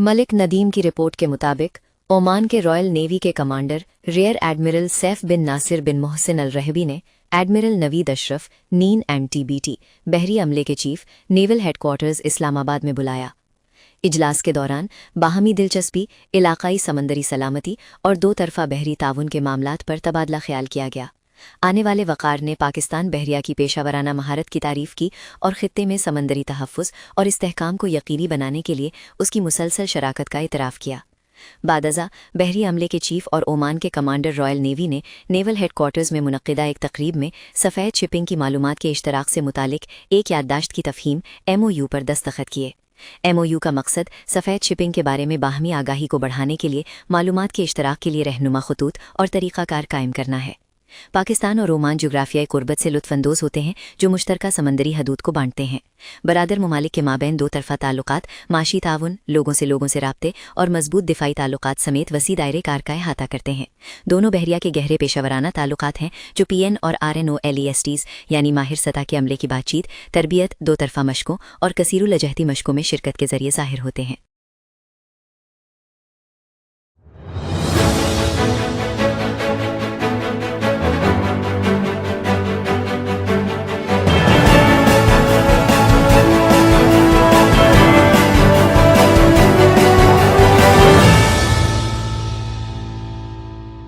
मलिक नदीम की रिपोर्ट के मुताबिक ओमान के रॉयल नेवी के कमांडर रियर एडमिरल सैफ बिन नासिर बिन मोहसिन अल रहबी ने एडमिरल नवीद अशरफ नीन MTBT बहरी अमले के चीफ नेवल हेडक्वार्टर्स इस्लामाबाद में बुलाया। इजलास के दौरान बाहमी दिलचस्पी, इलाकाई समंदरी सलामती और दो तरफा बहरी ताउन के मामलात पर तबादला ख्याल किया गया। आने वाले वक़ार ने पाकिस्तान बहरिया की पेशावराना महारत की तारीफ़ की और ख़ित्ते में समंदरी तहफ़्फ़ुज़ और इस्तेहकाम को यकीनी बनाने के लिए उसकी मुसलसल शराकत का इतराफ़ किया। बादअज़ा बहरी अमले के चीफ और ओमान के कमांडर रॉयल नेवी ने नेवल हेडक्वार्टर्स में मुनक़्क़िदा एक तक़रीब में सफ़ेद शिपिंग की मालूमात के इश्तराक से मुतालिक एक याददाश्त की तफ़हीम MOU पर दस्तखत किए। MOU का मकसद सफ़ेद शिपिंग के बारे में बाहमी आगाही को बढ़ाने के लिए मालूमात के इश्तराक के लिए रहनुमा खतूत और तरीक़ाकार कायम करना है। पाकिस्तान और ओमान जुग्राफियाई कुर्बत से लुत्फ़अंदोज़ होते हैं जो मुश्तरका समंदरी हदूद को बांटते हैं। बरादर ममालिक के माबैन दो तरफ़ा ताल्लुकात, माशी ताउन, लोगों से राब्ते और मजबूत दिफ़ाई ताल्लुकात समेत वसी दायरे कार का अहाता करते हैं। दोनों बहरिया के गहरे पेशावराना ताल्लुकात हैं जो PN और RNOLESTs यानी माहिर सतह के अमले की बातचीत, तरबियत, दो तरफ़ा मशकों और कसीरुल लजहती मशकों में शिरकत के ज़रिए ज़ाहिर होते हैं।